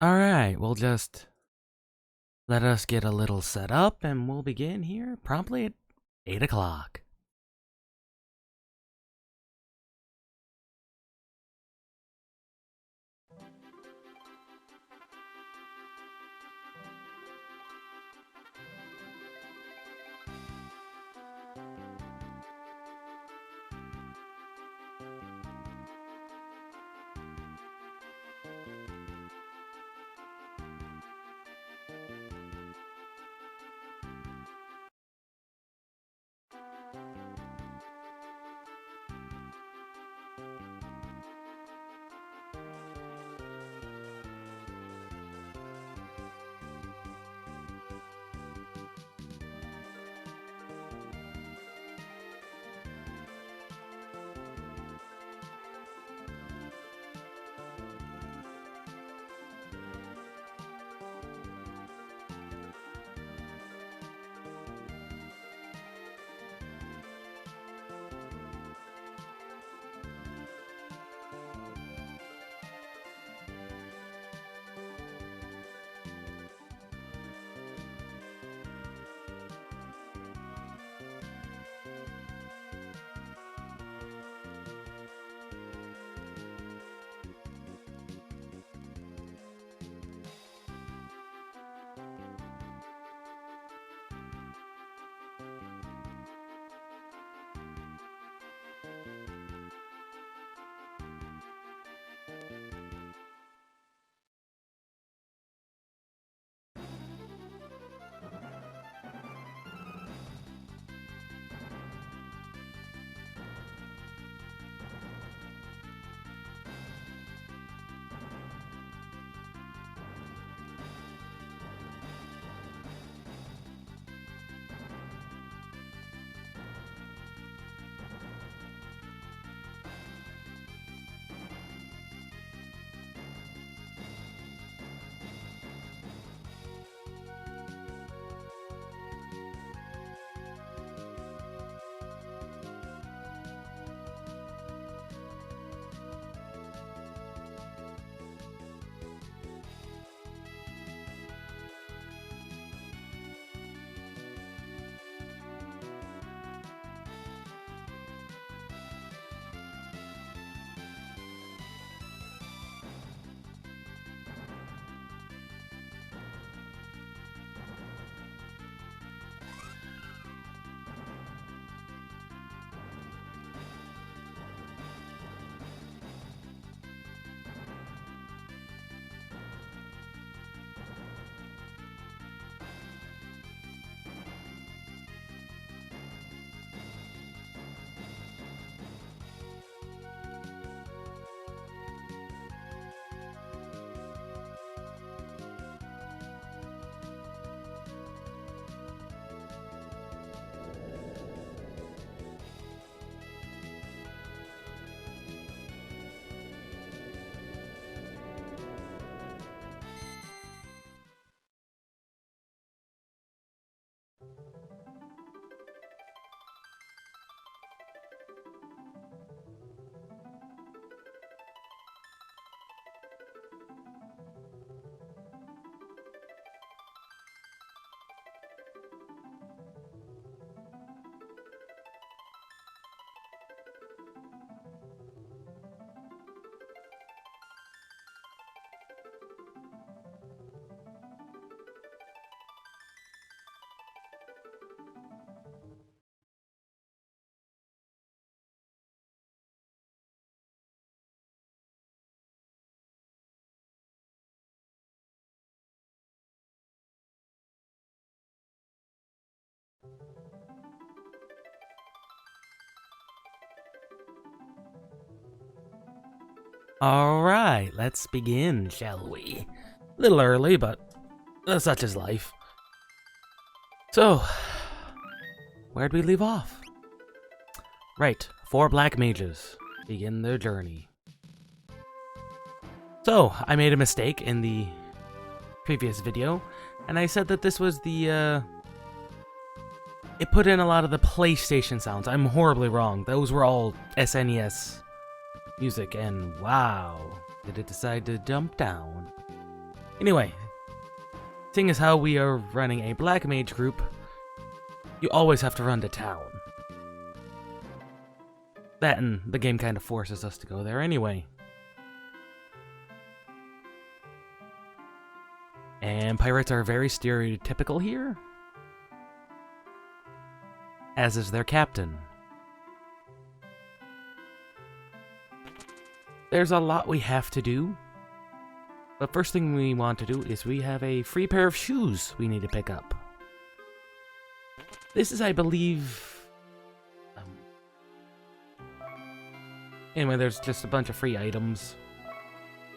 Alright, we'll just let us get a little set up and we'll begin here promptly at 8 o'clock. Alright, let's begin, shall we? A little early, but such is life. So, where'd we leave off? Right, 4 black mages begin their journey. So, I made a mistake in the previous video, and I said that this was the, it put in a lot of the PlayStation sounds. I'm horribly wrong. Those were all SNES music, and wow, did it decide to jump down Anyway, seeing as how we are running a black mage group, you always have to run to town. That and the game kind of forces us to go there anyway. And pirates are very stereotypical here, as is their captain. There's a lot we have to do, but first thing we want to do is we have a free pair of shoes we need to pick up. This is, I believe... Anyway, there's just a bunch of free items.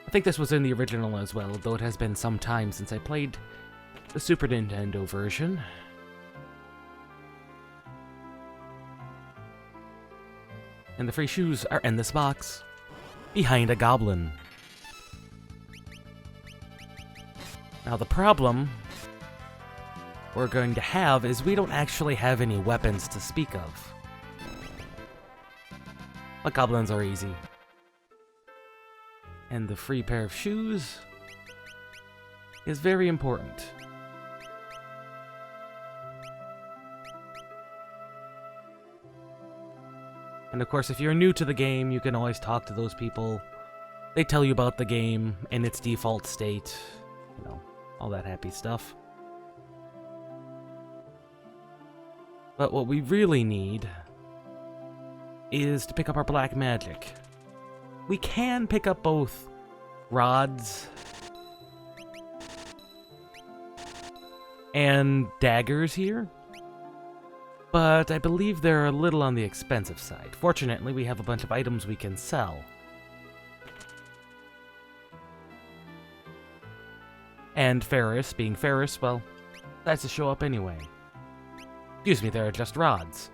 I think this was in the original as well, though it has been some time since I played the Super Nintendo version. And the free shoes are in this box, behind a goblin. Now the problem we're going to have is we don't actually have any weapons to speak of. But goblins are easy. And the free pair of shoes is very important. And of course, if you're new to the game, you can always talk to those people. They tell you about the game in its default state. You know, all that happy stuff. But what we really need is to pick up our black magic. We can pick up both rods and daggers here, but I believe they're a little on the expensive side. Fortunately, we have a bunch of items we can sell. And Ferris, being Ferris, well, that's to show up anyway. Excuse me, they're just rods.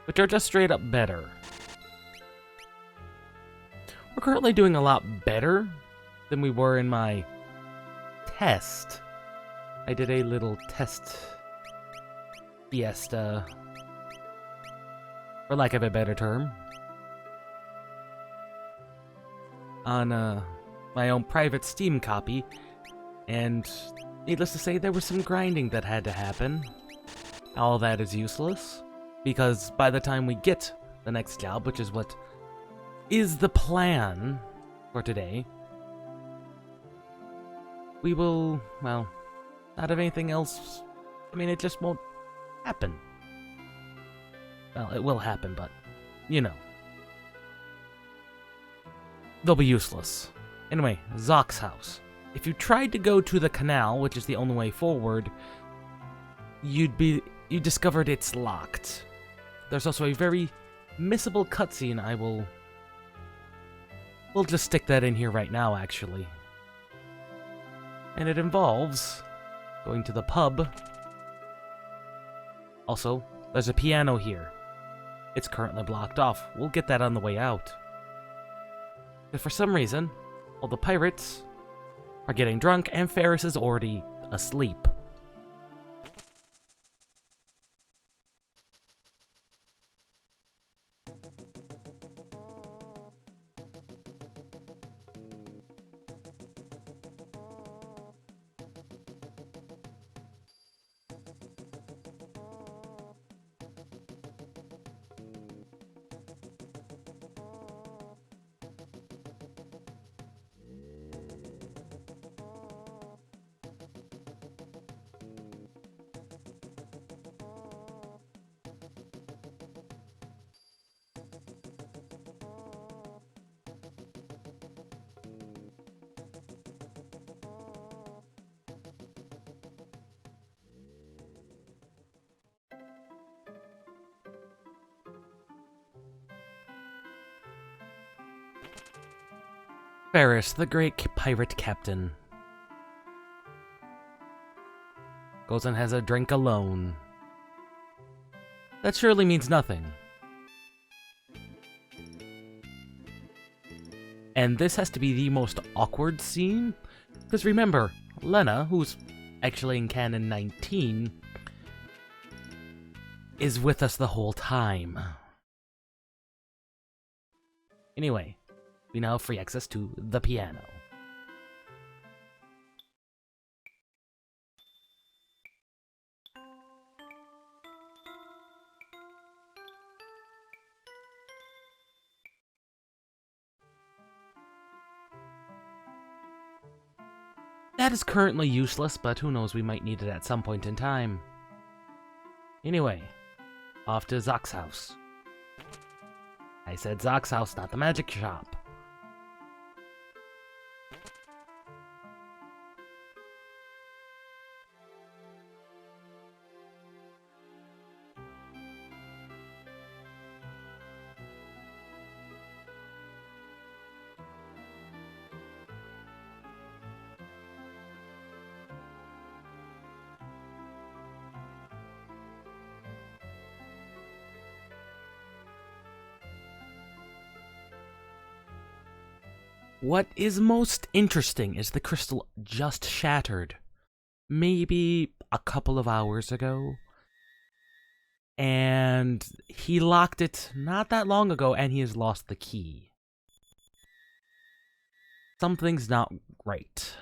Which are just straight up better. We're currently doing a lot better than we were in my test. I did a little test Fiesta, for lack of a better term, on my own private Steam copy, and needless to say, there was some grinding that had to happen. All that is useless, because by the time we get the next job, which is what is the plan for today, we will, well, not have anything else. I mean, it just won't happen. Well, it will happen, but, you know. They'll be useless. Anyway, Zock's house. If you tried to go to the canal, which is the only way forward, you discovered it's locked. There's also a very missable cutscene. We'll just stick that in here right now, actually. And it involves going to the pub. Also, there's a piano here. It's currently blocked off. We'll get that on the way out. But for some reason, all the pirates are getting drunk and Ferris is already asleep. Ferris, the great pirate captain, goes and has a drink alone. That surely means nothing. And this has to be the most awkward scene, because remember, Lena, who's actually in canon 19, is with us the whole time. Anyway, we now have free access to the piano. That is currently useless, but who knows, we might need it at some point in time. Anyway, off to Zock's house. I said Zock's house, not the magic shop. What is most interesting is the crystal just shattered. Maybe a couple of hours ago. And he locked it not that long ago, and he has lost the key. Something's not right.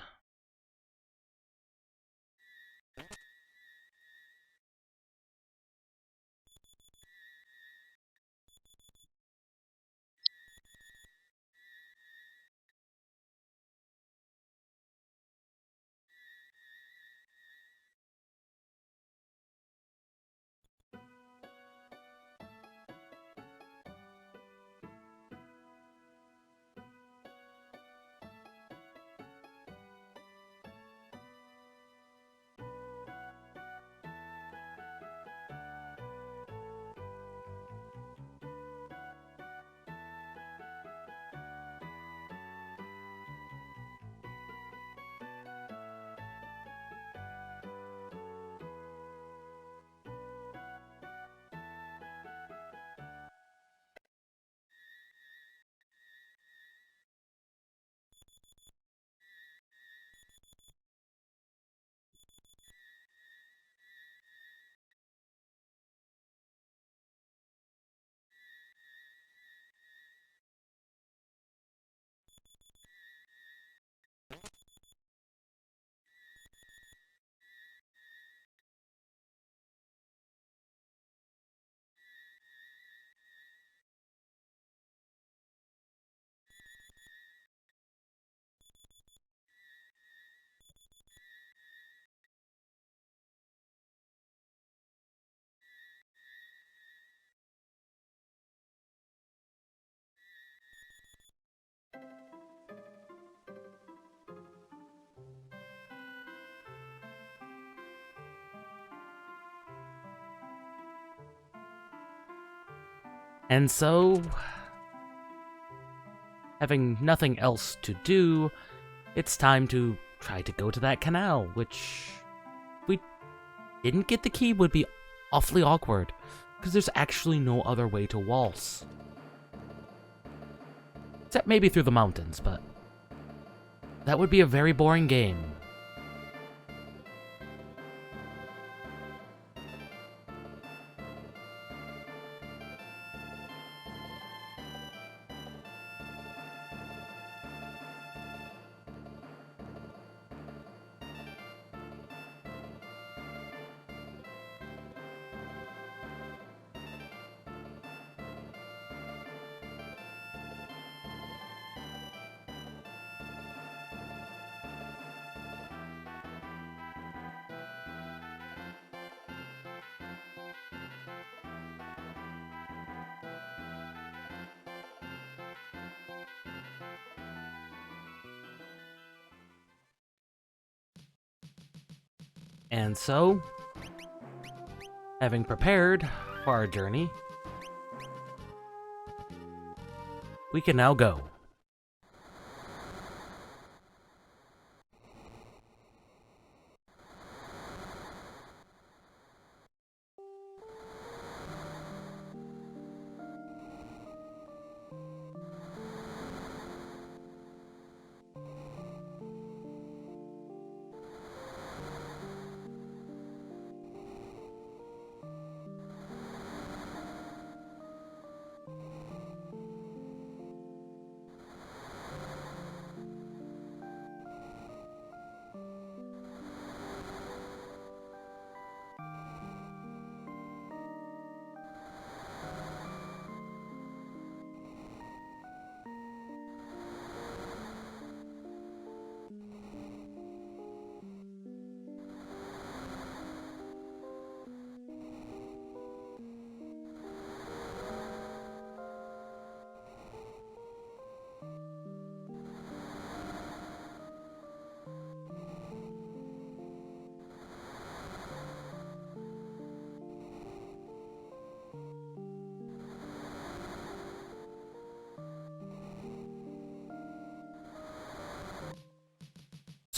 And so, having nothing else to do, it's time to try to go to that canal, which, if we didn't get the key, would be awfully awkward, because there's actually no other way to waltz. Except maybe through the mountains, but that would be a very boring game. And so, having prepared for our journey, we can now go.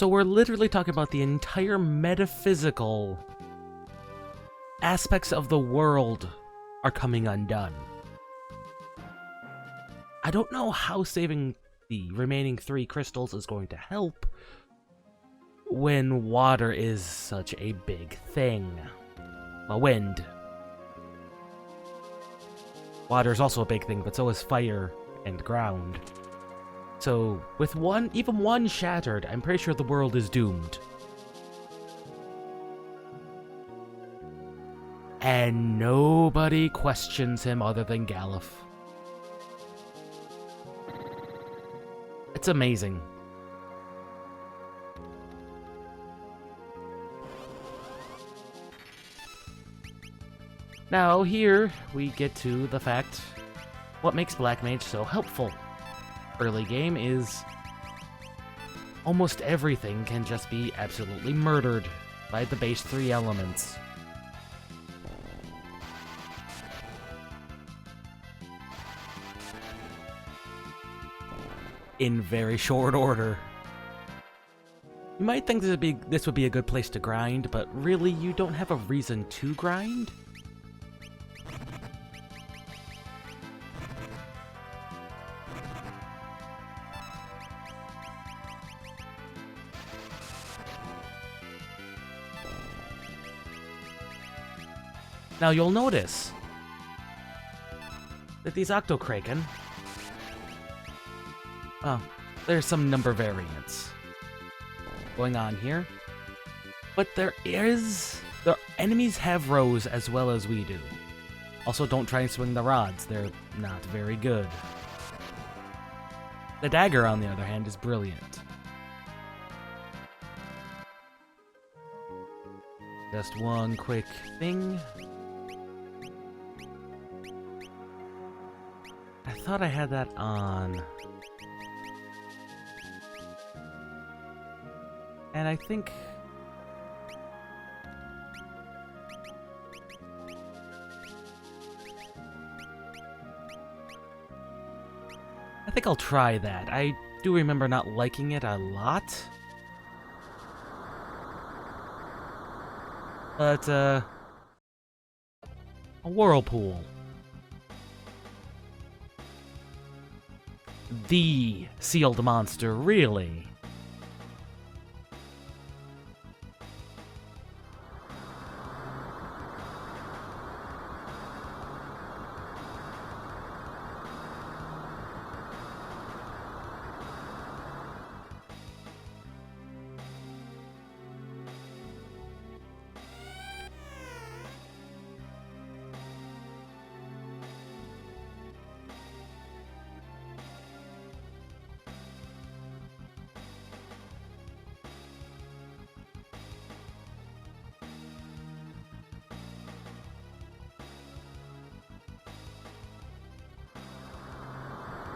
So we're literally talking about the entire metaphysical aspects of the world are coming undone. I don't know how saving the remaining 3 crystals is going to help when water is such a big thing. Well, wind. Water is also a big thing, but so is fire and ground. So, with even one shattered, I'm pretty sure the world is doomed. And nobody questions him other than Galuf. It's amazing. Now, here we get to the fact what makes Black Mage so helpful. Early game is almost everything can just be absolutely murdered by the base 3 elements. In very short order. You might think this would be a good place to grind, but really you don't have a reason to grind. Now you'll notice that these Octokraken, well, there's some number variants going on here, but the enemies have rows as well as we do. Also, don't try and swing the rods, they're not very good. The dagger, on the other hand, is brilliant. Just one quick thing. I thought I had that on. And I think... I'll try that. I do remember not liking it a lot. But, a whirlpool. The sealed monster, really.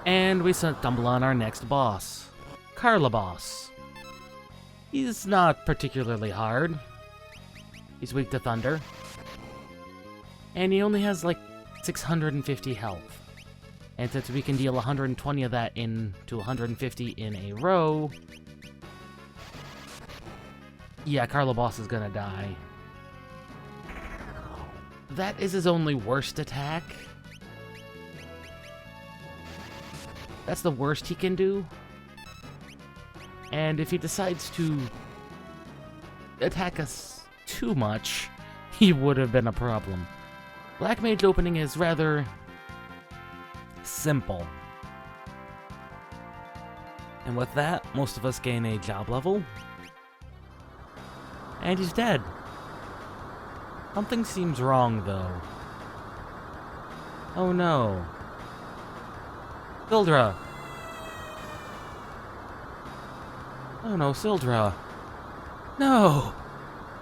And we stumble on our next boss, Carlaboss. He's not particularly hard. He's weak to thunder. And he only has like 650 health. And since we can deal 120 of that into 150 in a row, yeah, Carlaboss is gonna die. That is his only worst attack. That's the worst he can do. And if he decides to attack us too much, he would have been a problem. Black Mage opening is rather simple. And with that, most of us gain a job level. And he's dead. Something seems wrong, though. Oh no. Sildra! Oh no, Sildra. No!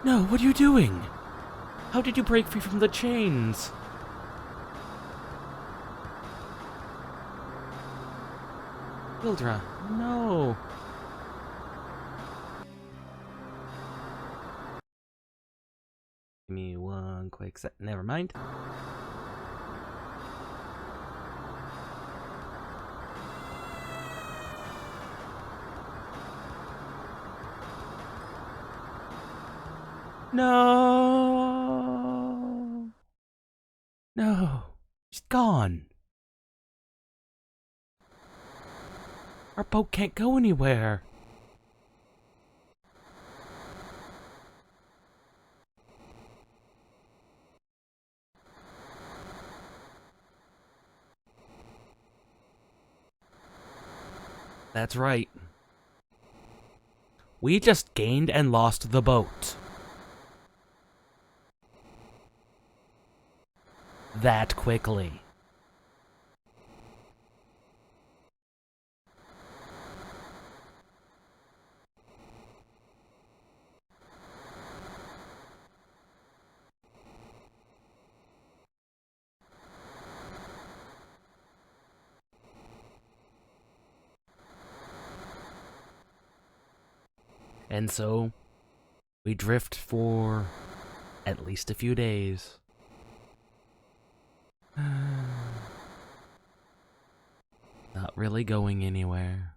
No, what are you doing? How did you break free from the chains? Sildra, no! Give me one quick sec. Never mind. No! No! She's gone! Our boat can't go anywhere! That's right. We just gained and lost the boat. That quickly. And so, we drift for at least a few days. Not really going anywhere.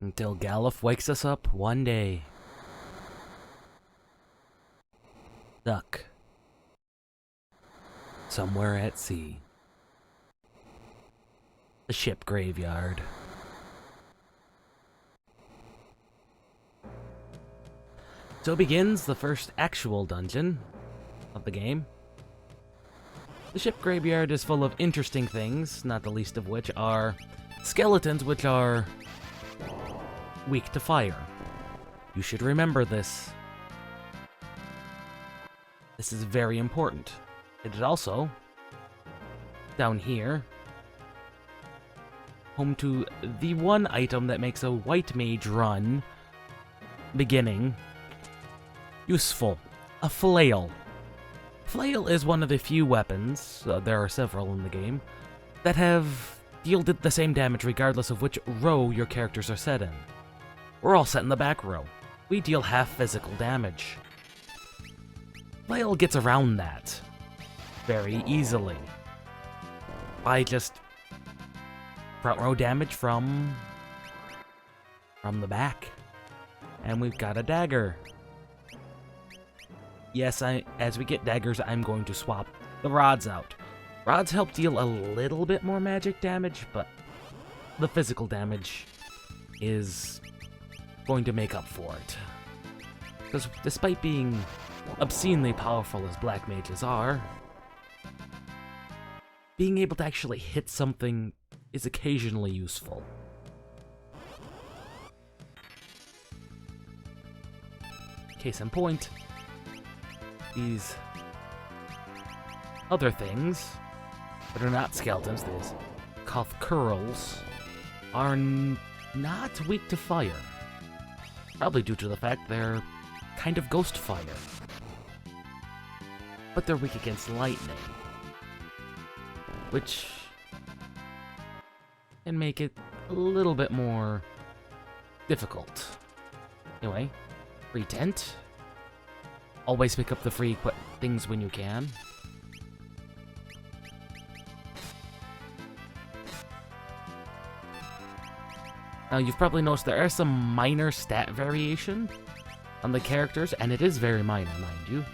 Until Galuf wakes us up one day. Stuck. Somewhere at sea. The ship graveyard. So begins the first actual dungeon of the game. The ship graveyard is full of interesting things, not the least of which are skeletons which are weak to fire. You should remember this. This is very important. It is also, down here, home to the one item that makes a white mage run beginning useful. A flail. Flail is one of the few weapons, there are several in the game, that have yielded the same damage regardless of which row your characters are set in. We're all set in the back row. We deal half physical damage. Flail gets around that very easily by just front row damage from the back. And we've got a dagger. Yes, as we get daggers, I'm going to swap the rods out. Rods help deal a little bit more magic damage, but the physical damage is going to make up for it. Because despite being obscenely powerful as black mages are, being able to actually hit something is occasionally useful. Case in point, these other things that are not skeletons, these Koth curls, are not weak to fire. Probably due to the fact they're kind of ghost fire. But they're weak against lightning, which can make it a little bit more difficult. Anyway, free tent. Always pick up the free things when you can. Now, you've probably noticed there are some minor stat variation on the characters, and it is very minor, mind you.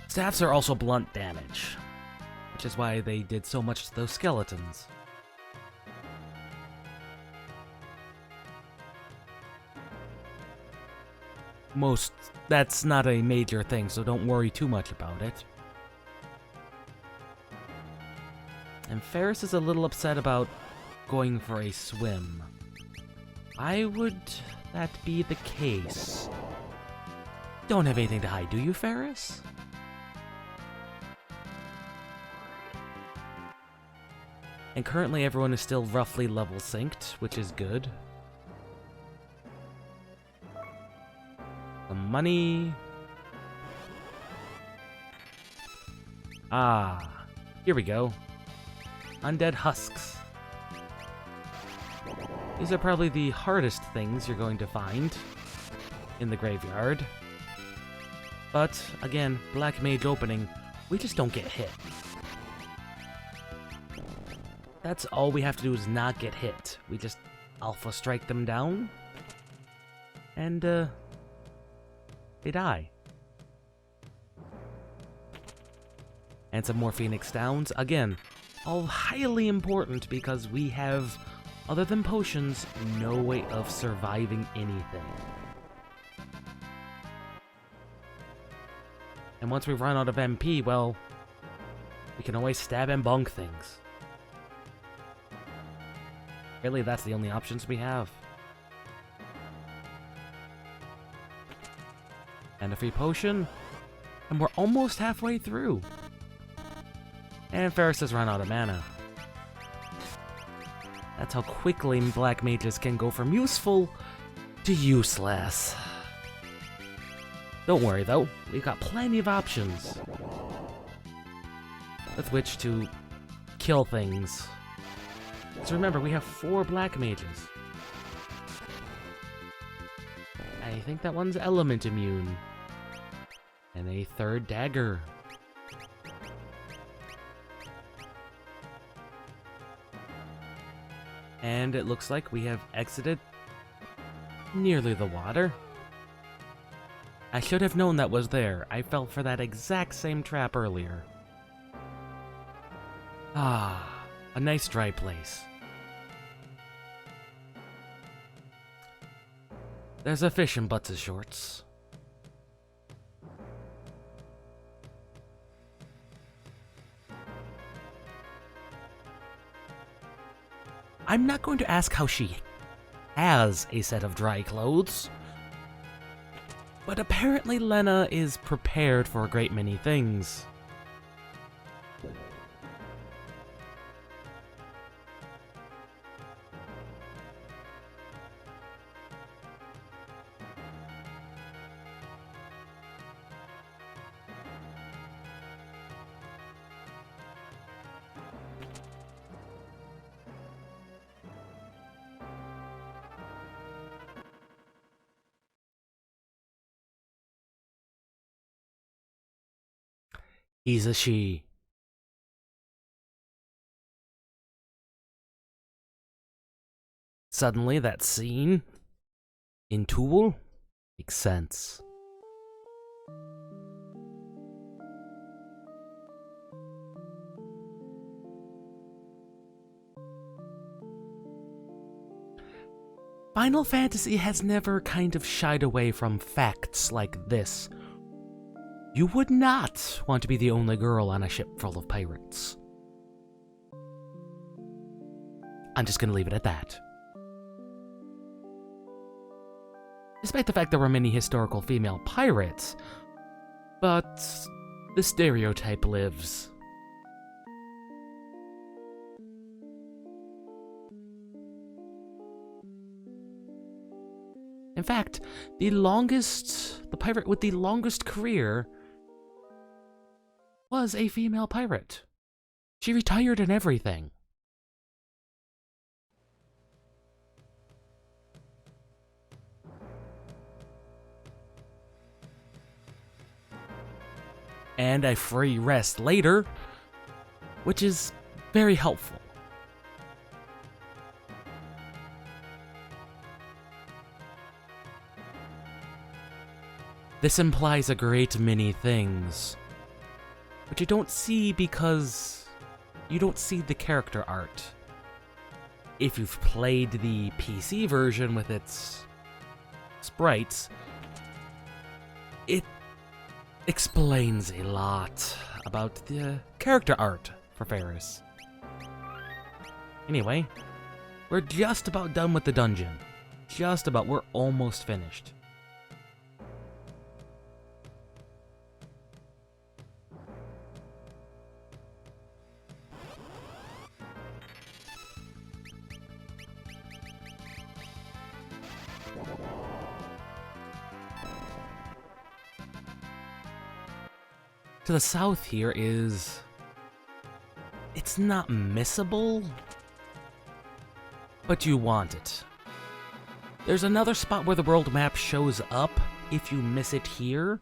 Staffs are also blunt damage, which is why they did so much to those skeletons. That's not a major thing, so don't worry too much about it. And Ferris is a little upset about going for a swim. Why would that be the case? Don't have anything to hide, do you, Ferris? And currently everyone is still roughly level synced, which is good. Some money. Ah, here we go. Undead husks. These are probably the hardest things you're going to find in the graveyard. But, again, Black Mage opening, we just don't get hit. That's all we have to do is not get hit. We just Alpha Strike them down, and, they die. And some more Phoenix Downs. Again, all highly important because we have, other than potions, no way of surviving anything. And once we run out of MP, well, we can always stab and bonk things. Really, that's the only options we have. And a free potion, and we're almost halfway through. And Ferris has run out of mana. That's how quickly Black Mages can go from useful to useless. Don't worry though, we've got plenty of options with which to kill things. So remember, we have 4 Black Mages. I think that one's element immune. And a 3rd dagger. And it looks like we have exited nearly the water. I should have known that was there. I fell for that exact same trap earlier. Ah, a nice dry place. There's a fish in Butts' shorts. I'm not going to ask how she has a set of dry clothes, but apparently Lena is prepared for a great many things. He's a she. Suddenly, that scene in Tool makes sense. Final Fantasy has never kind of shied away from facts like this. You would not want to be the only girl on a ship full of pirates. I'm just gonna leave it at that. Despite the fact there were many historical female pirates, but the stereotype lives. In fact, the pirate with the longest career was a female pirate. She retired and everything. And a free rest later, which is very helpful. This implies a great many things, but you don't see because you don't see the character art. If you've played the PC version with its sprites, it explains a lot about the character art for Ferris. Anyway, we're just about done with the dungeon. Just about, we're almost finished. To the south here is... it's not missable, but you want it. There's another spot where the world map shows up if you miss it here,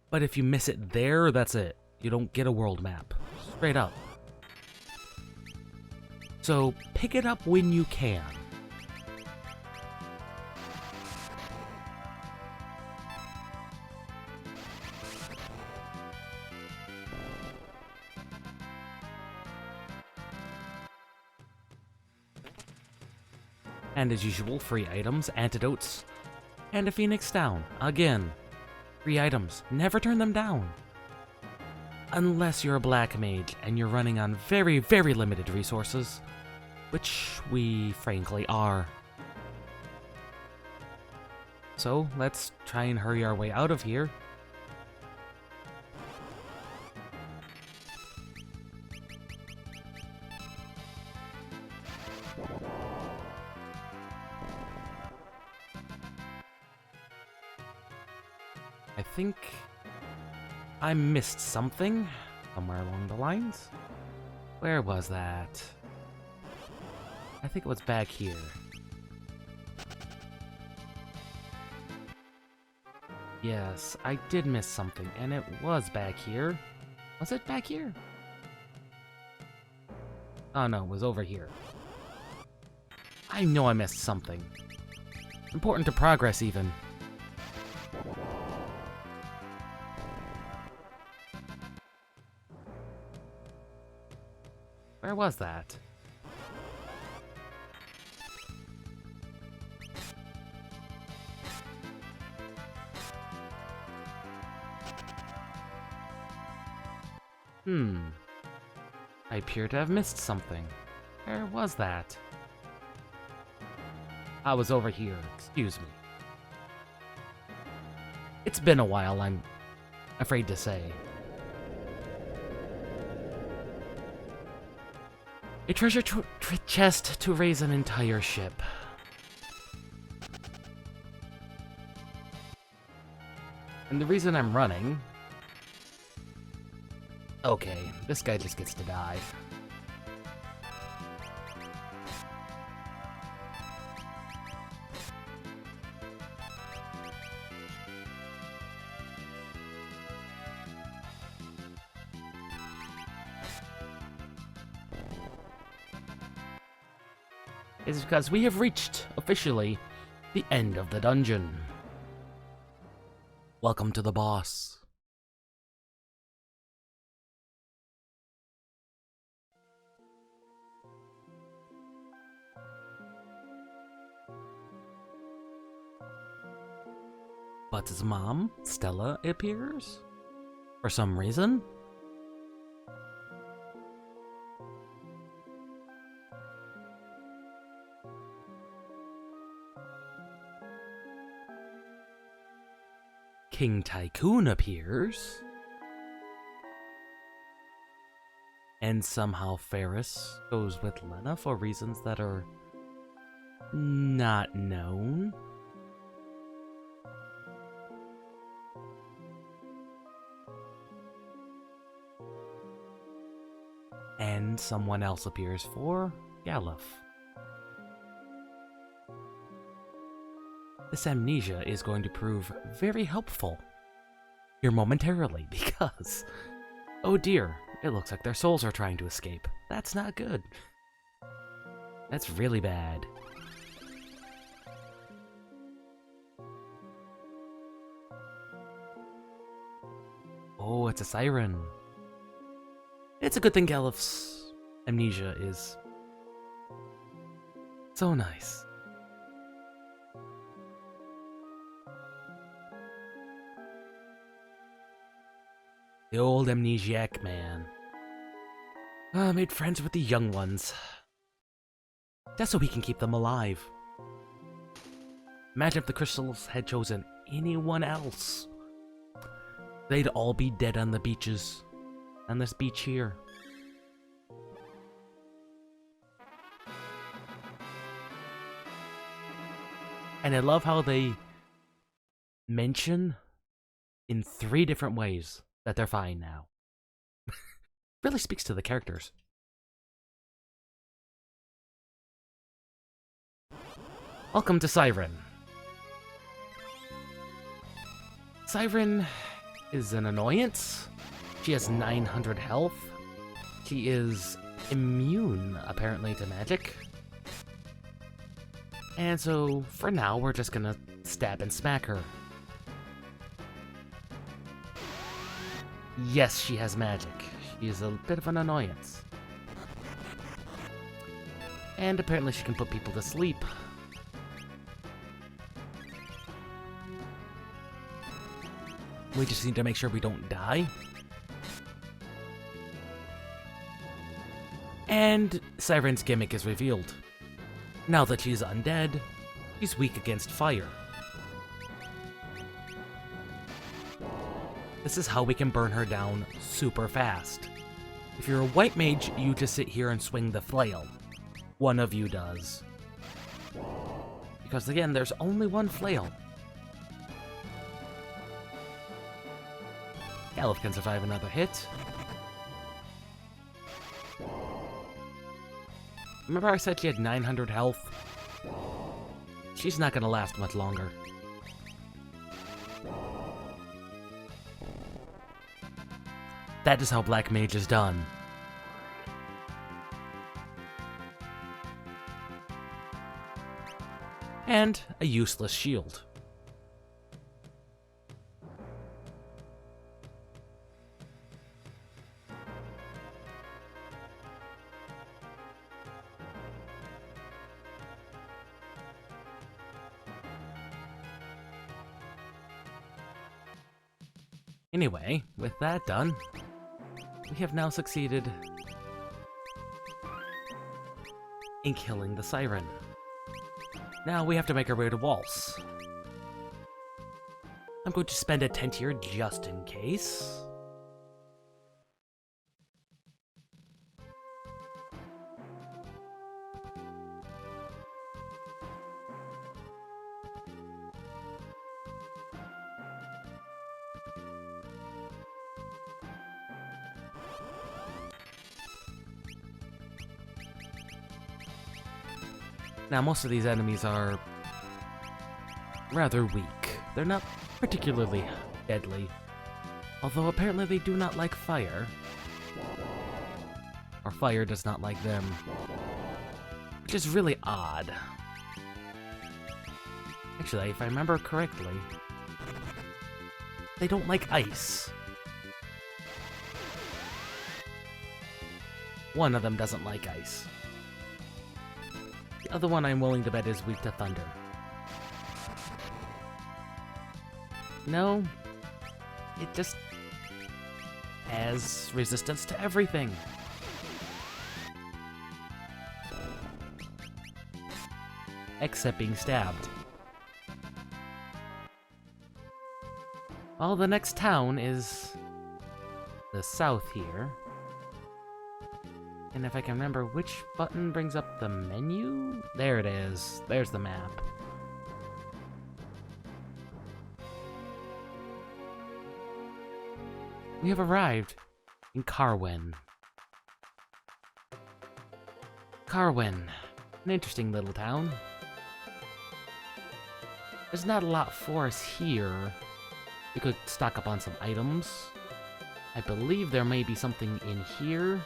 But if you miss it there, that's it. You don't get a world map. Straight up. So pick it up when you can. And as usual, free items, antidotes, and a phoenix down. Again, free items. Never turn them down. Unless you're a black mage and you're running on very, very limited resources, which we frankly are. So let's try and hurry our way out of here. I think I missed something somewhere along the lines. Where was that? I think it was back here. Yes, I did miss something, and it was back here. Was it back here? Oh no, it was over here. I know I missed something. Important to progress, even. Where was that? I appear to have missed something. Where was that? I was over here, excuse me. It's been a while, I'm afraid to say. A treasure chest to raise an entire ship. And the reason I'm running... Okay, this guy just gets to die. Is because we have reached, officially, the end of the dungeon. Welcome to the boss. But his mom, Stella, appears? For some reason? King Tycoon appears. And somehow Ferris goes with Lena for reasons that are not known. And someone else appears for Galuf. This amnesia is going to prove very helpful here momentarily because, oh dear, it looks like their souls are trying to escape. That's not good. That's really bad. Oh, it's a siren. It's a good thing Galuf's amnesia is so nice. The old amnesiac man. Made friends with the young ones. Just so he can keep them alive. Imagine if the crystals had chosen anyone else. They'd all be dead on the beaches. On this beach here. And I love how they mention in 3 different ways that they're fine now. Really speaks to the characters. Welcome to Siren. Siren is an annoyance. She has 900 health. She is immune, apparently, to magic. And so, for now, we're just gonna stab and smack her. Yes, she has magic. She is a bit of an annoyance. And apparently she can put people to sleep. We just need to make sure we don't die. And Siren's gimmick is revealed. Now that she's undead, she's weak against fire. This is how we can burn her down super fast. If you're a white mage, you just sit here and swing the flail. One of you does. Because again, there's only one flail. Caliph can survive another hit. Remember I said she had 900 health? She's not gonna last much longer. That is how Black Mage is done. And a useless shield. Anyway, with that done, we have now succeeded in killing the Siren. Now we have to make our way to Waltz. I'm going to spend a tent here just in case. Now, most of these enemies are rather weak. They're not particularly deadly, although apparently they do not like fire. Or fire does not like them, which is really odd. Actually, if I remember correctly, they don't like ice. One of them doesn't like ice. The other one I'm willing to bet is weak to thunder. No, it just has resistance to everything. Except being stabbed. Well, the next town is the south here. And if I can remember which button brings up the menu? There it is. There's the map. We have arrived in Carwin. Carwin. An interesting little town. There's not a lot for us here. We could stock up on some items. I believe there may be something in here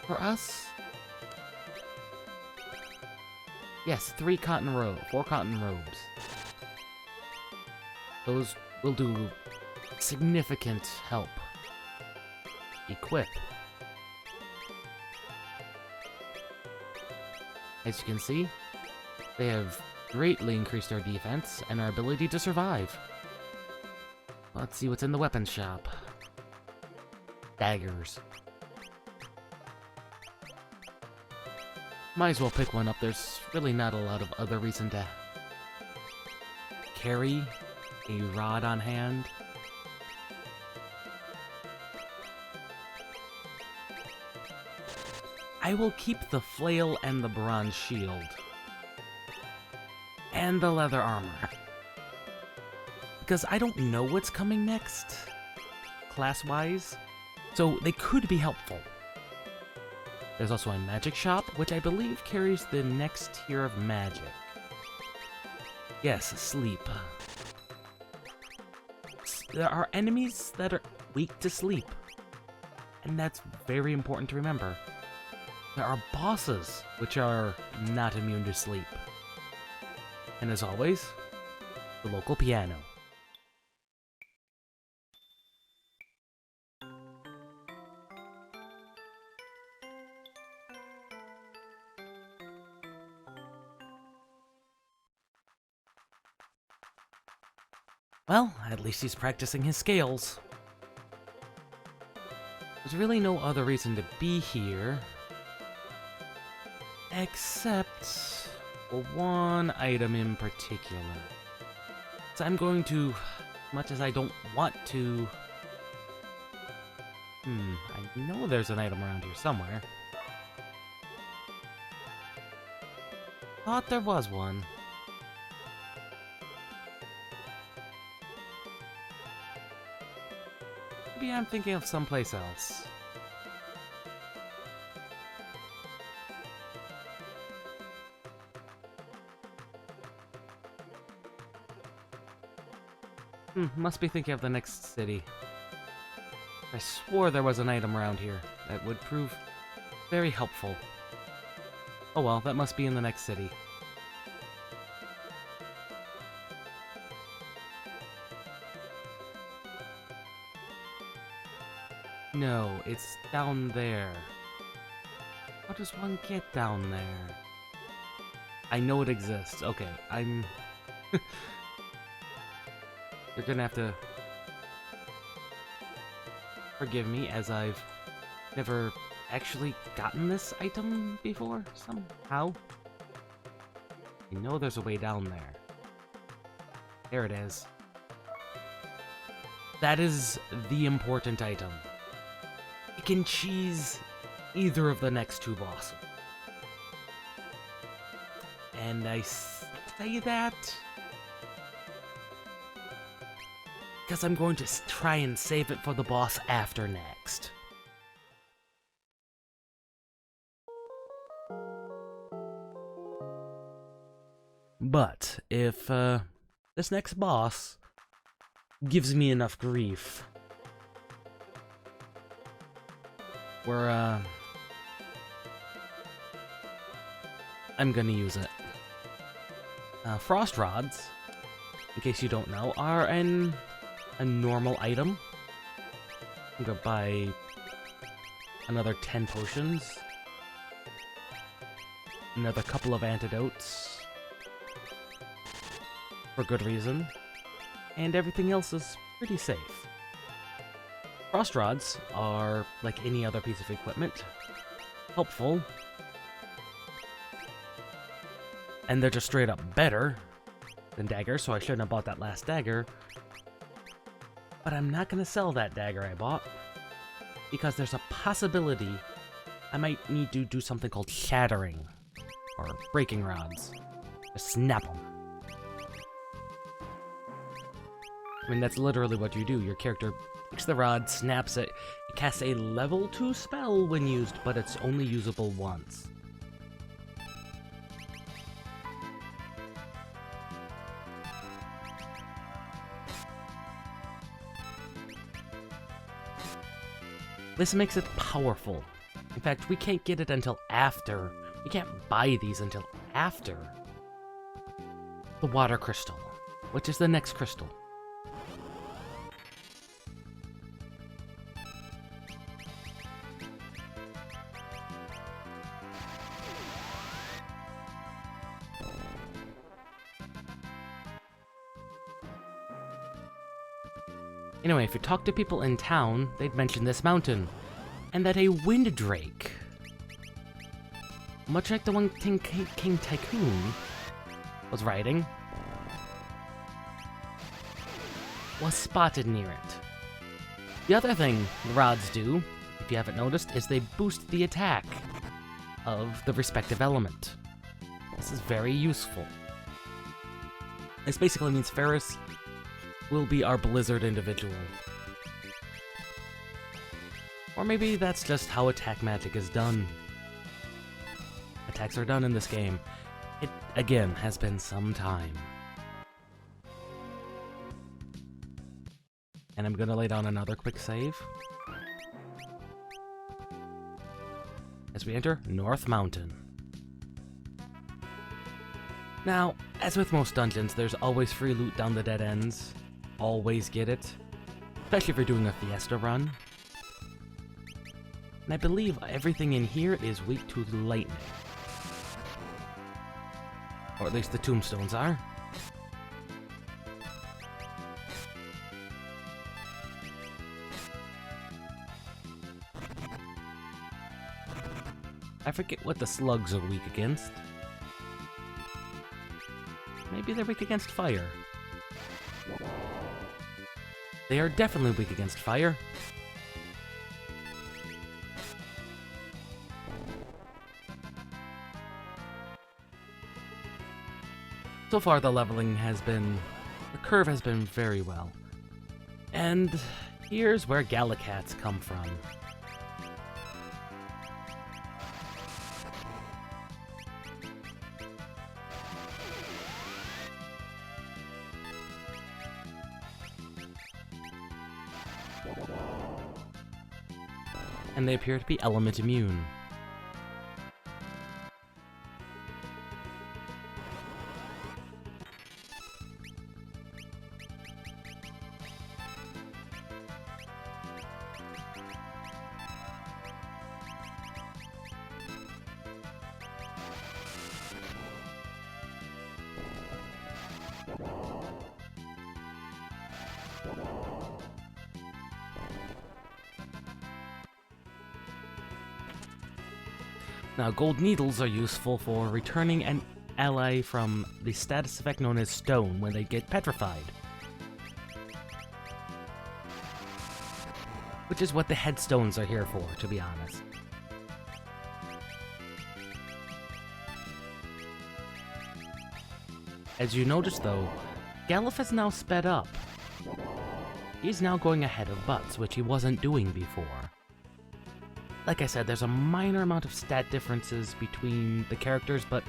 for us. Yes, 4 cotton robes. Those will do significant help. Equip. As you can see, they have greatly increased our defense and our ability to survive. Let's see what's in the weapons shop. Daggers. Might as well pick one up. There's really not a lot of other reason to carry a rod on hand. I will keep the flail and the bronze shield. And the leather armor. Because I don't know what's coming next, class-wise, so they could be helpful. There's also a magic shop, which I believe carries the next tier of magic. Yes, sleep. there are enemies that are weak to sleep. And that's very important to remember. There are bosses which are not immune to sleep. And as always, the local piano. Well, at least he's practicing his scales. There's really no other reason to be here, except for one item in particular. So I'm going to, much as I don't want to... I know there's an item around here somewhere. Thought there was one. Maybe I'm thinking of someplace else. Must be thinking of the next city. I swore there was an item around here that would prove very helpful. Oh well, that must be in the next city. No, it's down there. How does one get down there? I know it exists. Okay, I'm... You're gonna have to forgive me, as I've never actually gotten this item before, somehow. You know there's a way down there. There it is. That is the important item. It can cheese either of the next two bosses. And I say that because I'm going to try and save it for the boss after next. But if this next boss gives me enough grief, I'm gonna use it. Frost rods, in case you don't know, are a normal item. I'm gonna buy another 10 potions, another couple of antidotes, for good reason, and everything else is pretty safe. Frost rods are, like any other piece of equipment, helpful, and they're just straight up better than daggers, so I shouldn't have bought that last dagger. But I'm not going to sell that dagger I bought, because there's a possibility I might need to do something called shattering, or breaking rods. Just snap them. I mean, that's literally what you do. Your character picks the rod, snaps it, it casts a level 2 spell when used, but it's only usable once. This makes it powerful. In fact, we can't get it until after. We can't buy these until after the water crystal, which is the next crystal. Anyway, if you talk to people in town, they'd mention this mountain, and that a wind drake, much like the one King Tycoon was riding, was spotted near it. The other thing the rods do, if you haven't noticed, is they boost the attack of the respective element. This is very useful. This basically means Ferris will be our blizzard individual. Or maybe that's just how attack magic is done. Attacks are done in this game. It, again, has been some time. And I'm gonna lay down another quick save. As we enter North Mountain. Now, as with most dungeons, there's always free loot down the dead ends. Always get it. Especially if you're doing a Fiesta run. And I believe everything in here is weak to lightning. Or at least the tombstones are. I forget what the slugs are weak against. Maybe they're weak against fire. They are definitely weak against fire. So far the leveling has been... the curve has been very well. And here's where Gallicats come from. And they appear to be element immune. Now, gold needles are useful for returning an ally from the status effect known as stone when they get petrified. Which is what the headstones are here for, to be honest. As you notice though, Galuf has now sped up. He's now going ahead of Butts, which he wasn't doing before. Like I said, there's a minor amount of stat differences between the characters, but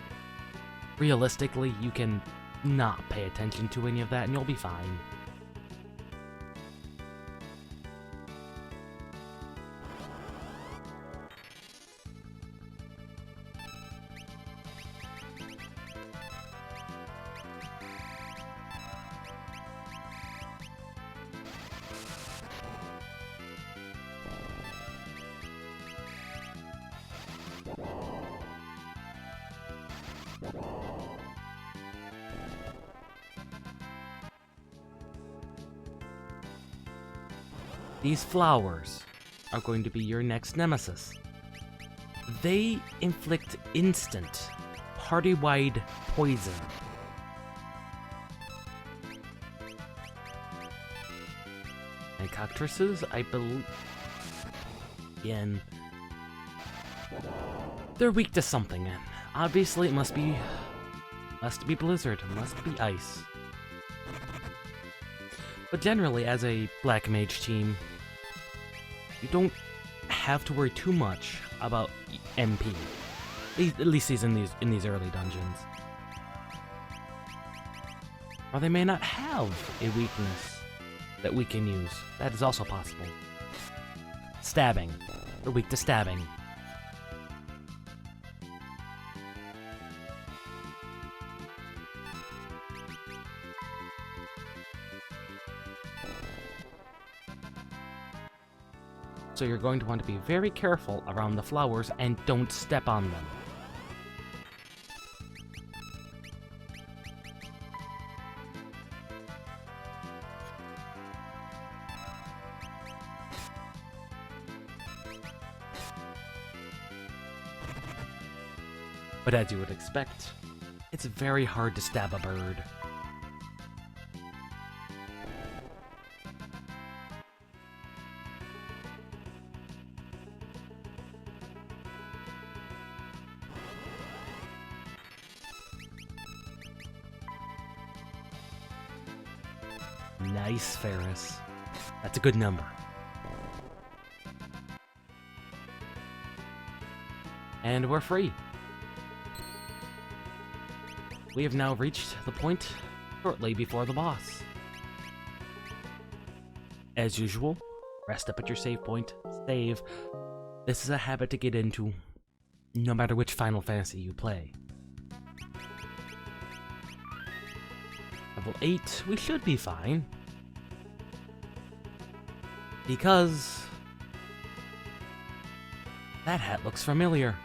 realistically, you can not pay attention to any of that and you'll be fine. These flowers are going to be your next nemesis. They inflict instant, party-wide poison. And cockatrices, I believe... Again... They're weak to something, and obviously it must be blizzard, must be ice. But generally, as a black mage team, you don't have to worry too much about MP. At least he's in these early dungeons. Or they may not have a weakness that we can use. That is also possible. Stabbing. They're weak to stabbing. So you're going to want to be very careful around the flowers and don't step on them. But as you would expect, it's very hard to stab a bird. Nice, Ferris. That's a good number. And we're free. We have now reached the point shortly before the boss. As usual, rest up at your save point, save. This is a habit to get into, no matter which Final Fantasy you play. Level 8, we should be fine. Because that hat looks familiar.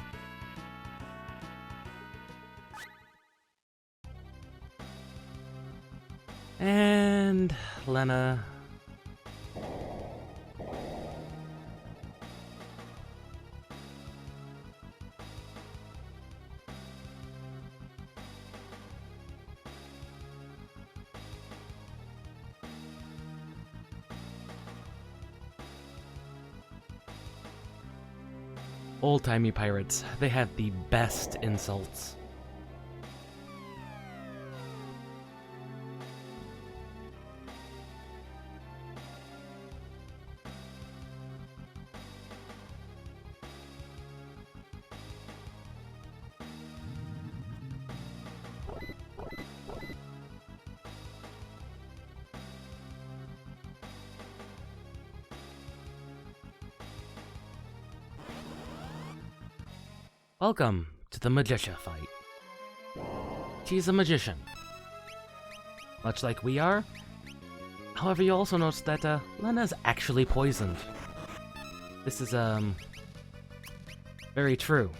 And Lena. Old-timey pirates, they have the best insults. Welcome to the Magician fight. She's a magician, much like we are. However, you also notice that Lena's actually poisoned. This is very true.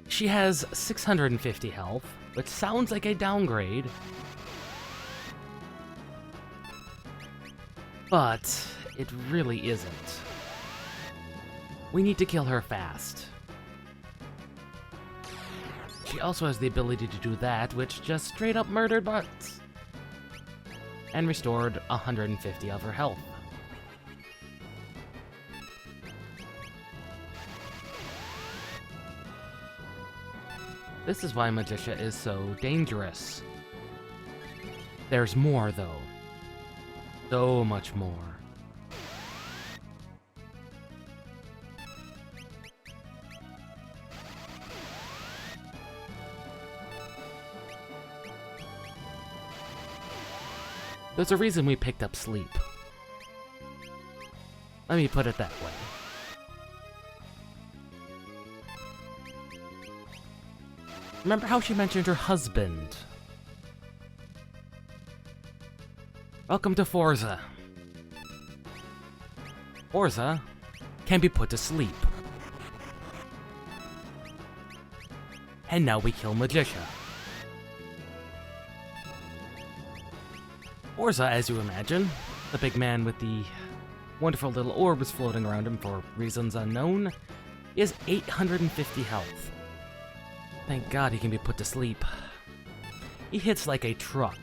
She has 650 health, which sounds like a downgrade, but it really isn't. We need to kill her fast. She also has the ability to do that, which just straight up murdered bots. And restored 150 of her health. This is why Magician is so dangerous. There's more, though. So much more. There's a reason we picked up sleep. Let me put it that way. Remember how she mentioned her husband? Welcome to Forza. Forza can be put to sleep. And now we kill Magician. Forza, as you imagine, the big man with the wonderful little orbs floating around him for reasons unknown, is 850 health. Thank God he can be put to sleep. He hits like a truck.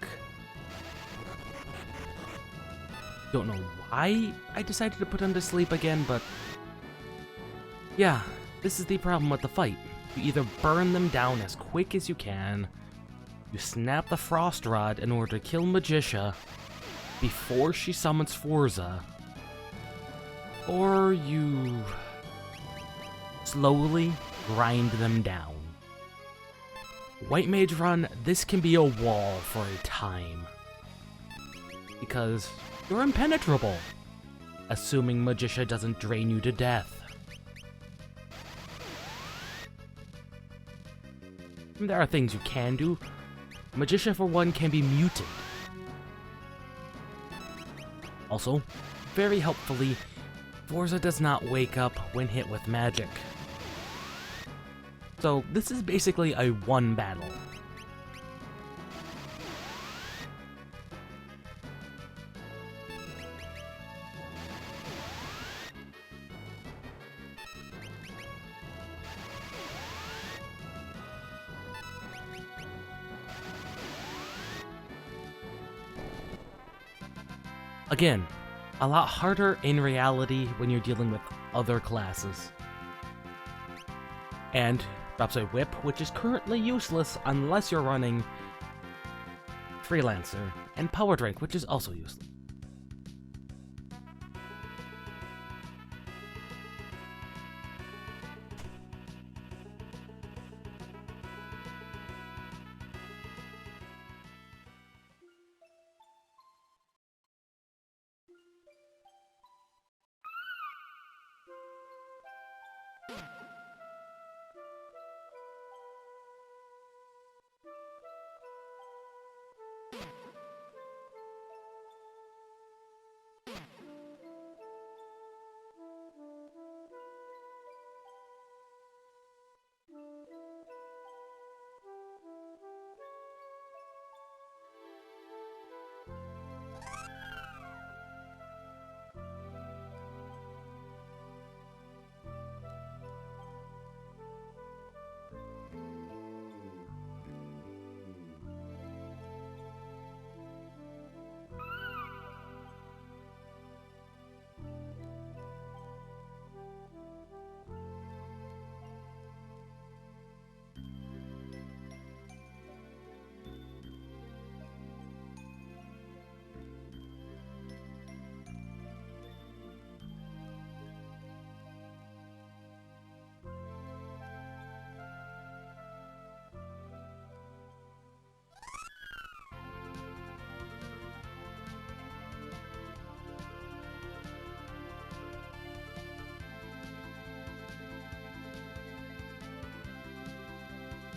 Don't know why I decided to put him to sleep again, but yeah, this is the problem with the fight. You either burn them down as quick as you can, you snap the frost rod in order to kill Magician before she summons Forza, or you slowly grind them down. White Mage Run, this can be a wall for a time, because you're impenetrable, assuming Magician doesn't drain you to death. There are things you can do. Magician, for one, can be muted. Also, very helpfully, Forza does not wake up when hit with magic. So this is basically a one battle. Again, a lot harder in reality when you're dealing with other classes. And drops a whip, which is currently useless unless you're running Freelancer, and Power Drink, which is also useless.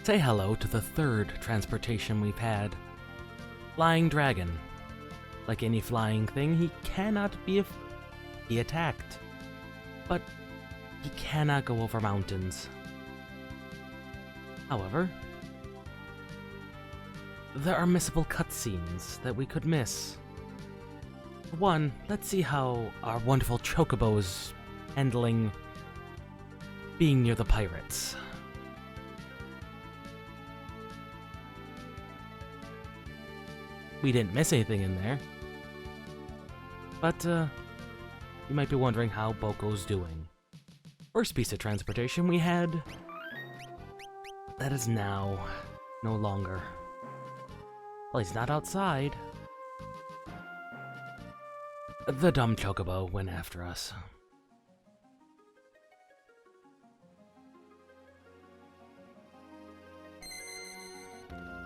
Say hello to the third transportation we've had. Flying Dragon. Like any flying thing, he cannot be attacked. But he cannot go over mountains. However, there are missable cutscenes that we could miss. For one, let's see how our wonderful Chocobo is handling being near the pirates. We didn't miss anything in there. But, you might be wondering how Boko's doing. First piece of transportation we had... that is now no longer. Well, he's not outside. The dumb Chocobo went after us.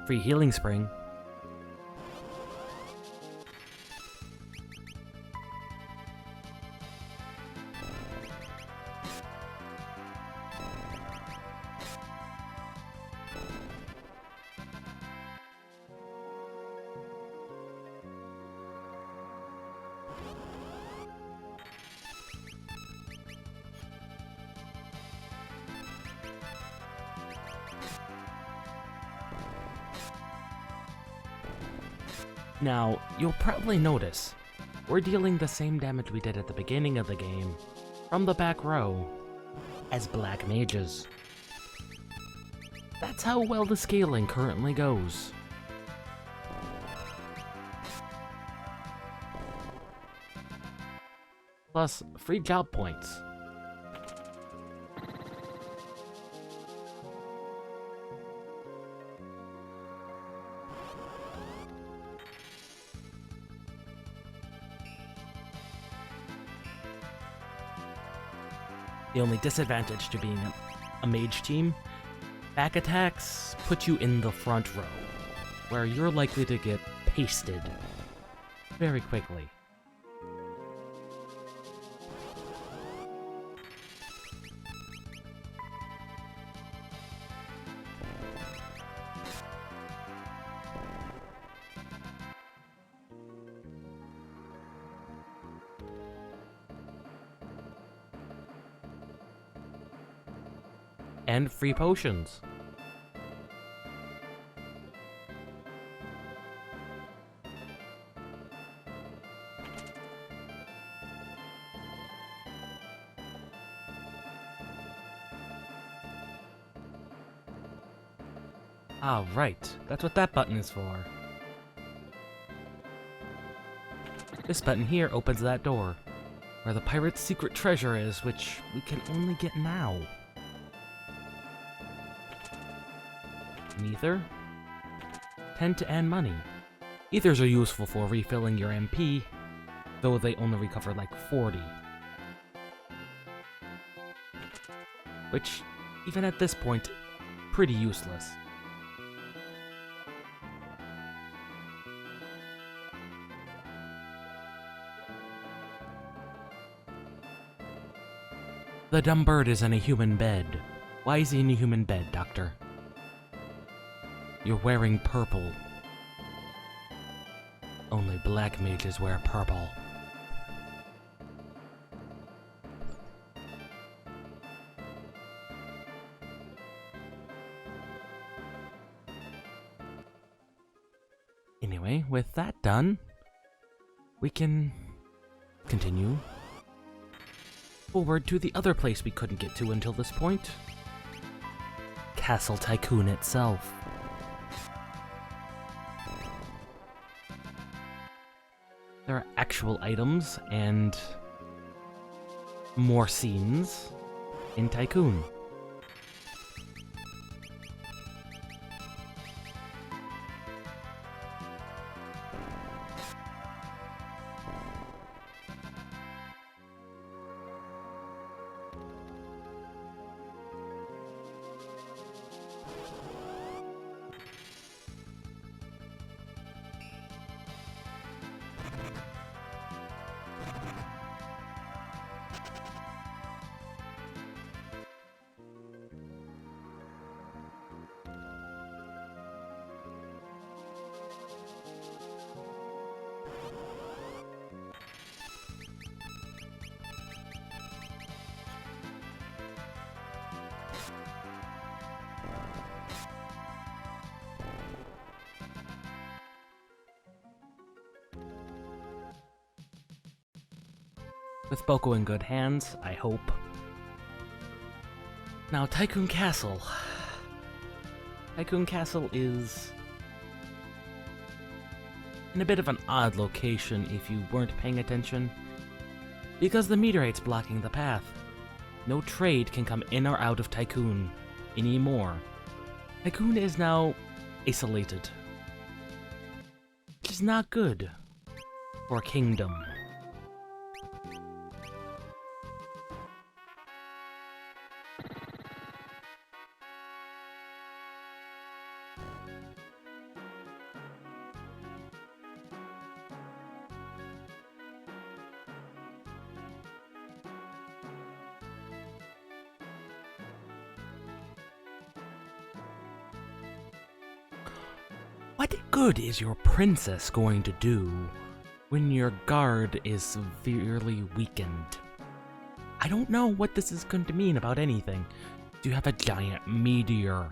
Free healing spring. Now, you'll probably notice, we're dealing the same damage we did at the beginning of the game, from the back row, as black mages. That's how well the scaling currently goes. Plus, free job points. The only disadvantage to being a mage team, back attacks put you in the front row, where you're likely to get pasted very quickly. And free potions. Ah, right. That's what that button is for. This button here opens that door, where the pirate's secret treasure is, which we can only get now. Ether? Tend to add money. Ethers are useful for refilling your MP, though they only recover like 40. Which, even at this point, pretty useless. The dumb bird is in a human bed. Why is he in a human bed, Doctor? You're wearing purple. Only black mages wear purple. Anyway, with that done, we can continue forward to the other place we couldn't get to until this point. Castle Tycoon itself. There are actual items and more scenes in Tycoon. With Boko in good hands, I hope. Now, Tycoon Castle. Tycoon Castle is in a bit of an odd location if you weren't paying attention, because the meteorite's blocking the path. No trade can come in or out of Tycoon anymore. Tycoon is now isolated, which is not good for a kingdom. What good is your princess going to do when your guard is severely weakened? I don't know what this is going to mean about anything. Do you have a giant meteor?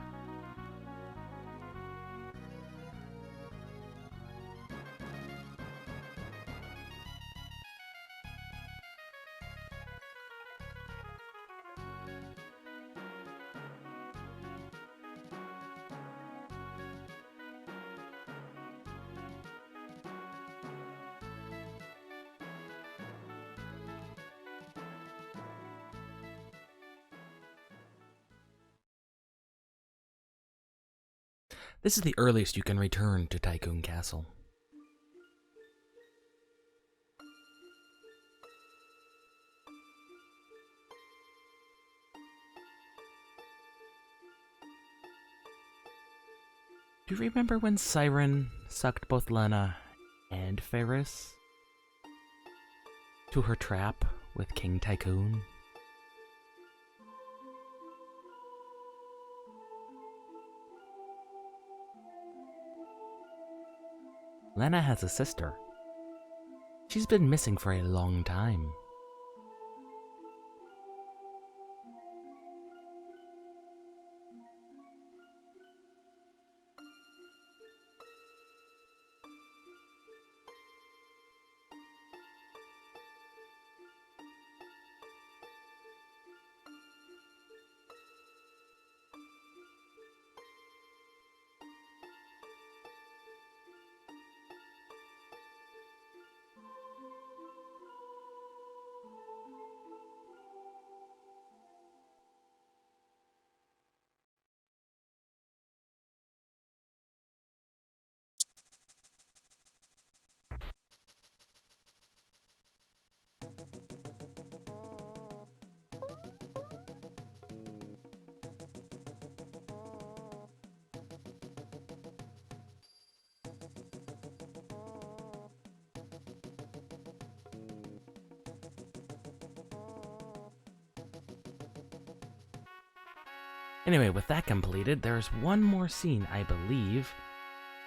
This is the earliest you can return to Tycoon Castle. Do you remember when Siren sucked both Lena and Ferris to her trap with King Tycoon? Lena has a sister. She's been missing for a long time. Anyway, with that completed, there's one more scene, I believe,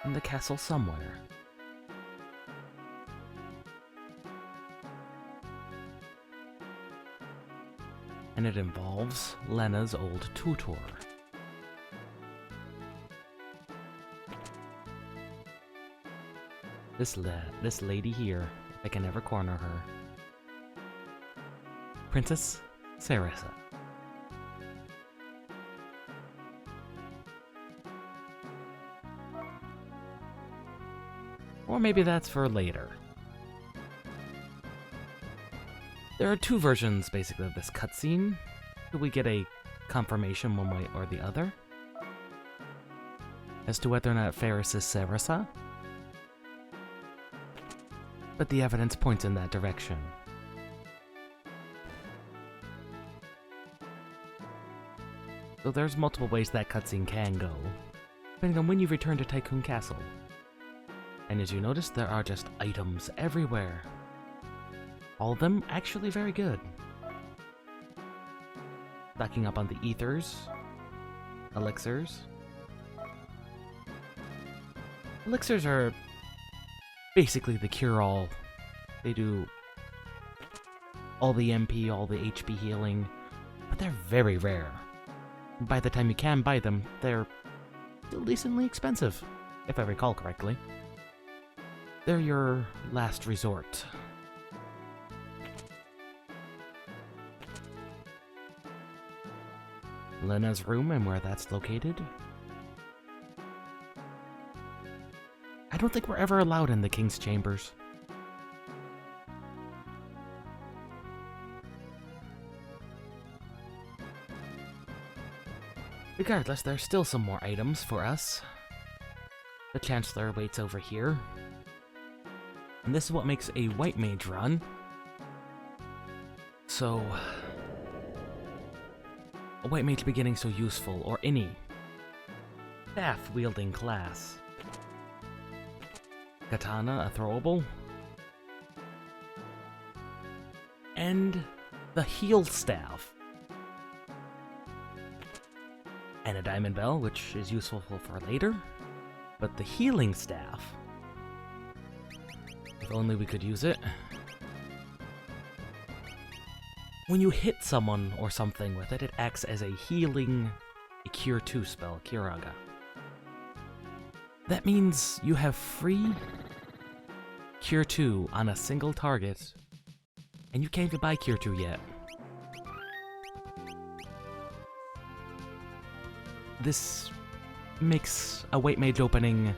in the castle somewhere. And it involves Lena's old tutor. This lady here, if I can ever corner her. Princess Sarasa. Or maybe that's for later. There are two versions, basically, of this cutscene. Do we get a confirmation one way or the other as to whether or not Ferris is Sarasa? But the evidence points in that direction. So there's multiple ways that cutscene can go, depending on when you return to Tycoon Castle. And as you notice, there are just items everywhere. All of them actually very good. Stacking up on the ethers, elixirs. Elixirs are basically the cure-all. They do all the MP, all the HP healing, but they're very rare. By the time you can buy them, they're still decently expensive, if I recall correctly. They're your last resort. Lena's room and where that's located. I don't think we're ever allowed in the king's chambers. Regardless, there's still some more items for us. The Chancellor waits over here. And this is what makes a white mage run. So, a white mage beginning so useful, or any staff-wielding class. Katana, a throwable. And the heal staff. And a diamond bell, which is useful for later. But the healing staff, if only we could use it. When you hit someone or something with it, it acts as a healing, a Cure 2 spell, Kiraga. That means you have free Cure 2 on a single target, and you can't even buy Cure 2 yet. This makes a white mage opening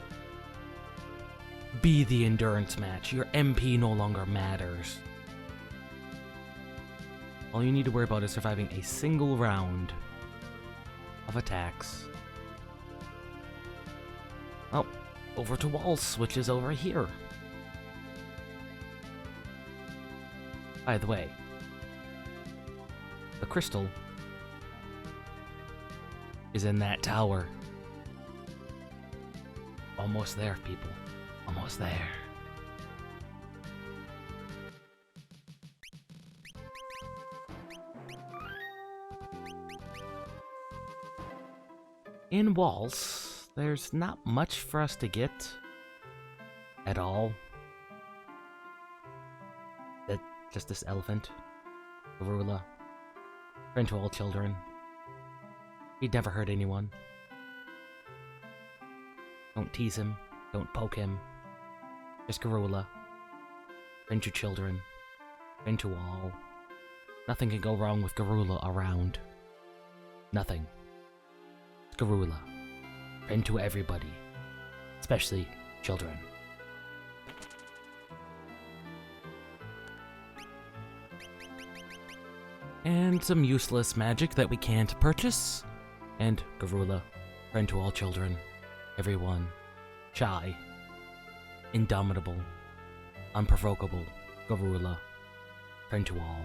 be the endurance match. Your MP no longer matters. All you need to worry about is surviving a single round of attacks. Oh, over to walls, which is over here. By the way, the crystal is in that tower. Almost there, people. Almost there. In walls, there's not much for us to get at all. Just this elephant, Garula, friend to all children. He'd never hurt anyone. Don't tease him, don't poke him. Just Garula, friend to children, friend to all. Nothing can go wrong with Garula around. Nothing. Garula, friend to everybody, especially children. And some useless magic that we can't purchase. And Garula, friend to all children, everyone, shy, indomitable, unprovocable, Garula, friend to all.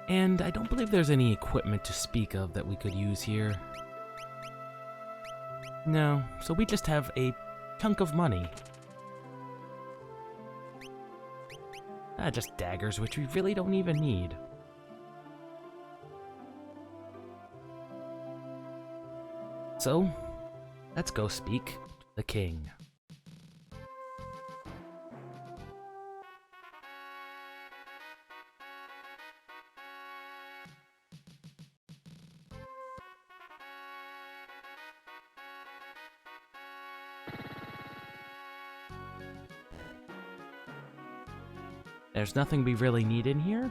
And I don't believe there's any equipment to speak of that we could use here. No, so we just have a chunk of money. Just daggers, which we really don't even need. So, let's go speak to the king. There's nothing we really need in here.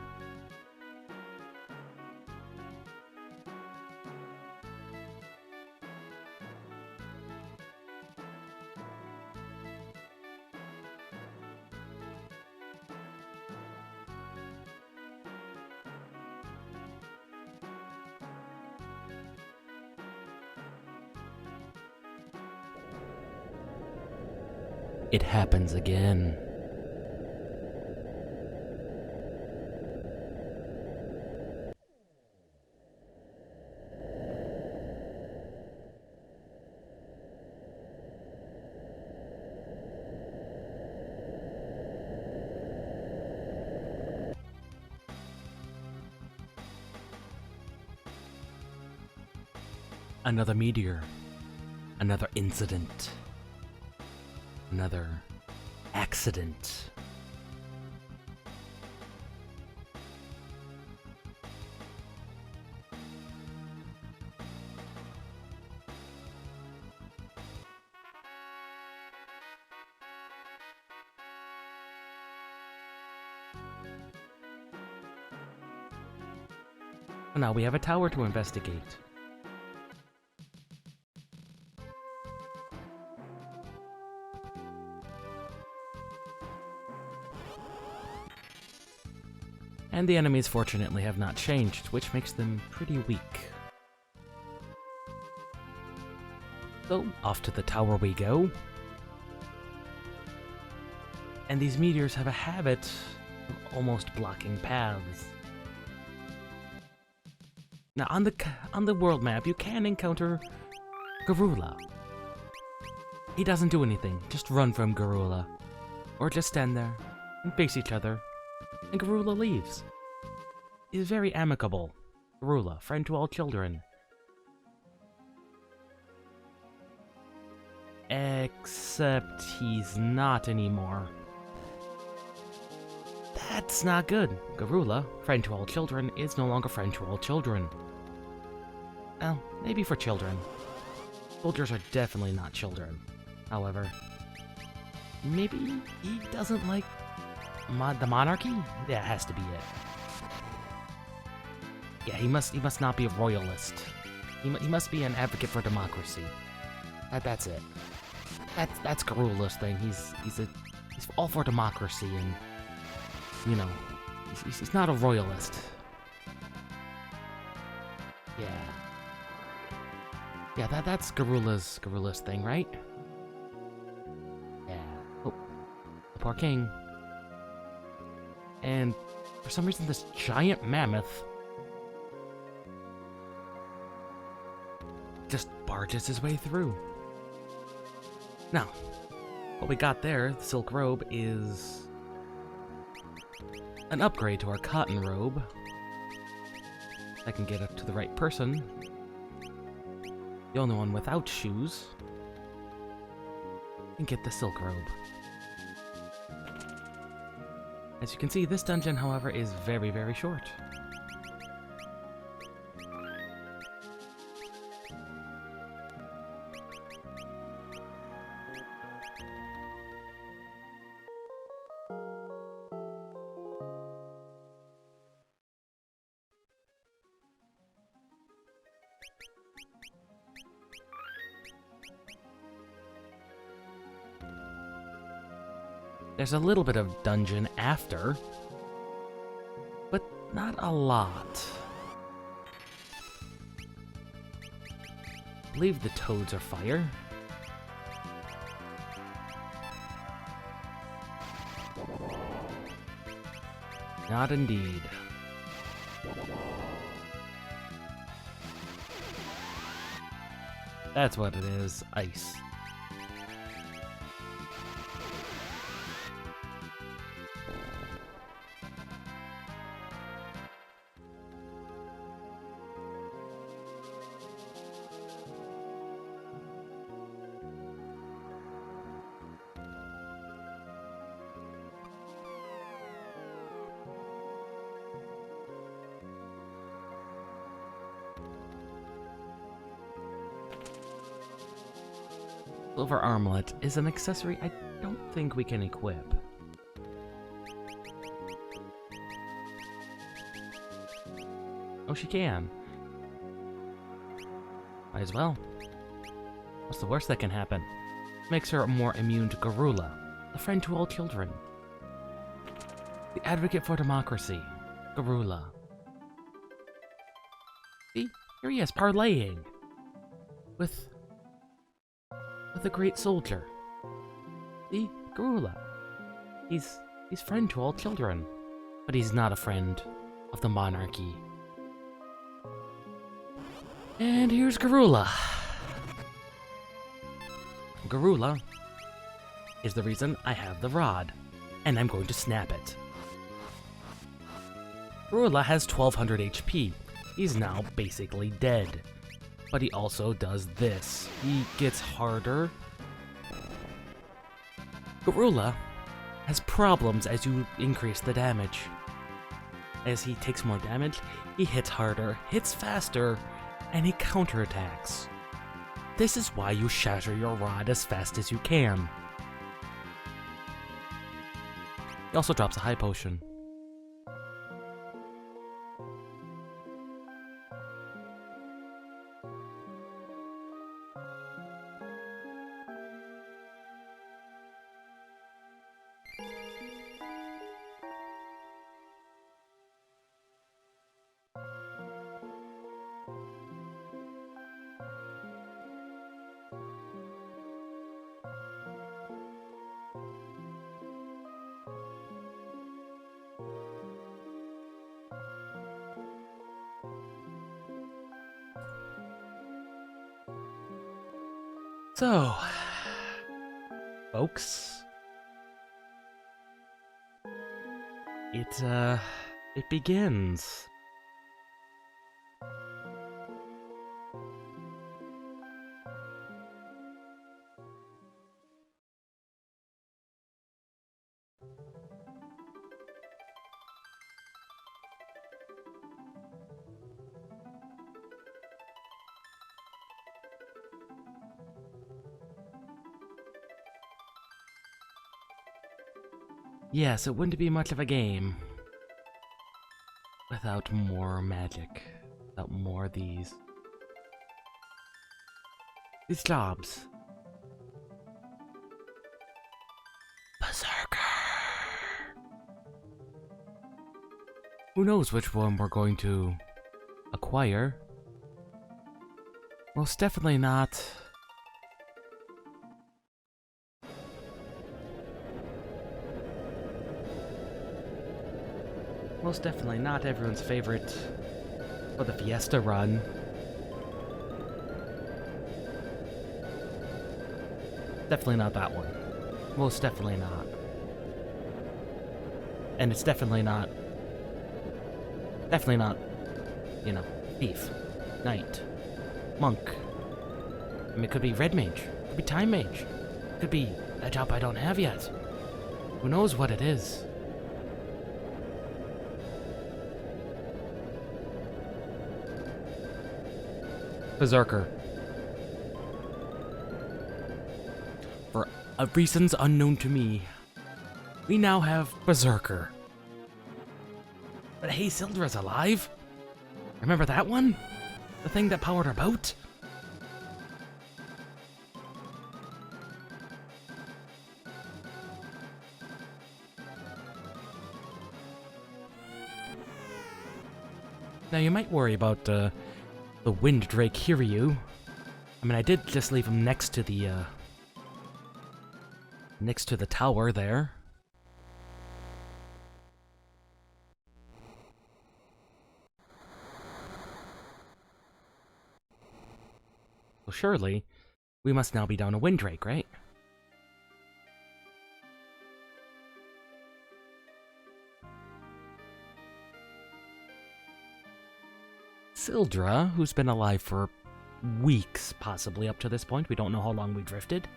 It happens again. Another meteor, another incident, another accident. Now we have a tower to investigate. And the enemies fortunately have not changed, which makes them pretty weak. So, off to the tower we go. And these meteors have a habit of almost blocking paths. Now, on the world map, you can encounter Garula. He doesn't do anything, just run from Garula. Or just stand there and face each other, and Garula leaves. He's very amicable. Garula, friend to all children. Except he's not anymore. That's not good. Garula, friend to all children, is no longer friend to all children. Well, maybe for children. Soldiers are definitely not children. However, maybe he doesn't like the monarchy? That has to be it. Yeah, he must not be a royalist. He must be an advocate for democracy. That's it. That's Garula's thing. He's all for democracy, and you know, he's not a royalist. Yeah, that's Garula's thing, right? Yeah. Oh, the poor king. And for some reason, this giant mammoth just barges his way through. Now, what we got there, the silk robe, is an upgrade to our cotton robe. I can get it to the right person. The only one without shoes. And get the silk robe. As you can see, this dungeon, however, is very, very short. There's a little bit of dungeon after, but not a lot. I believe the toads are fire. Not indeed. That's what it is, ice. Silver armlet is an accessory I don't think we can equip. Oh, she can. Might as well. What's the worst that can happen? Makes her more immune to Garula, a friend to all children. The advocate for democracy, Garula. See, here he is, parlaying with a great soldier. See, Garula. He's friend to all children, but he's not a friend of the monarchy. And here's Garula. Garula is the reason I have the rod, and I'm going to snap it. Garula has 1200 HP. He's now basically dead. But he also does this. He gets harder. Garula has problems as you increase the damage. As he takes more damage, he hits harder, hits faster, and he counterattacks. This is why you shatter your rod as fast as you can. He also drops a high potion. So, folks, it begins. Yes, it wouldn't be much of a game without more magic, without more of these jobs. Berserker! Who knows which one we're going to acquire? Most definitely not. Most definitely not everyone's favorite for the Fiesta run. Definitely not that one. Most definitely not. And it's definitely not, you know, thief, knight, monk. I mean, it could be red mage, it could be time mage, it could be a job I don't have yet. Who knows what it is? Berserker. For reasons unknown to me, we now have Berserker. But hey, Sildra's alive! Remember that one? The thing that powered our boat? Now you might worry about the Wind Drake Kiryu. I mean, I did just leave him next to the tower there. Well, surely we must now be down a Wind Drake, right? Sildra, who's been alive for weeks, possibly up to this point. We don't know how long we drifted.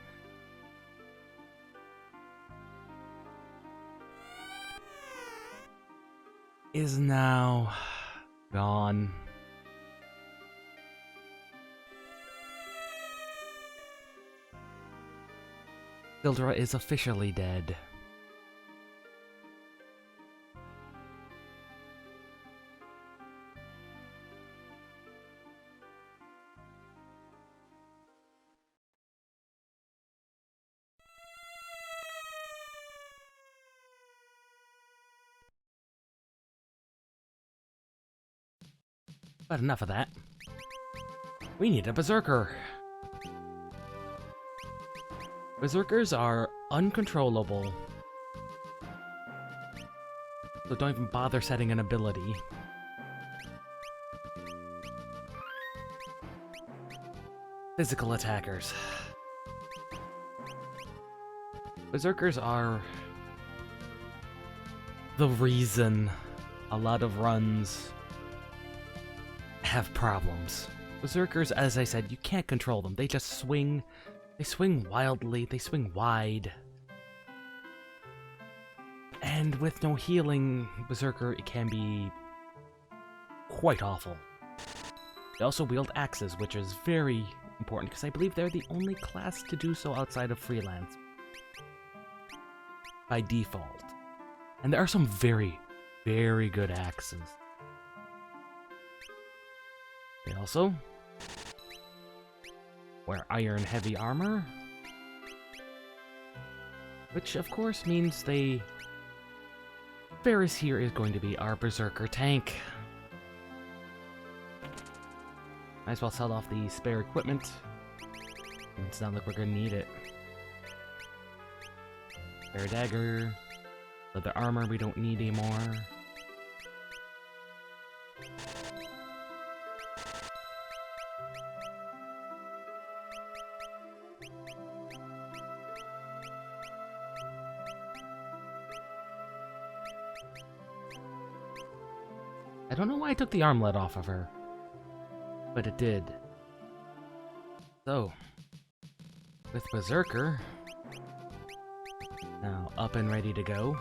Is now gone. Sildra is officially dead. But enough of that. We need a Berserker. Berserkers are uncontrollable. So don't even bother setting an ability. Physical attackers. Berserkers are the reason a lot of runs have problems. Berserkers, as I said, you can't control them. They just swing. They swing wildly. They swing wide. And with no healing, Berserker, it can be quite awful. They also wield axes, which is very important, because I believe they're the only class to do so outside of freelance. By default. And there are some very, very good axes. They also wear iron heavy armor, which of course means Varus here is going to be our Berserker tank. Might as well sell off the spare equipment. It's not like we're gonna need it. Spare dagger, leather armor we don't need anymore. I don't know why I took the armlet off of her, but it did. So, with Berserker now up and ready to go,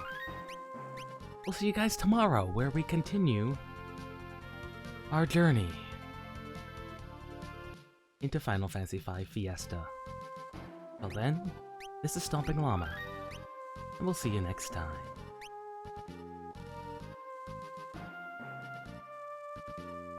we'll see you guys tomorrow, where we continue our journey into Final Fantasy V Fiesta. Till then, this is Stomping Llama, and we'll see you next time.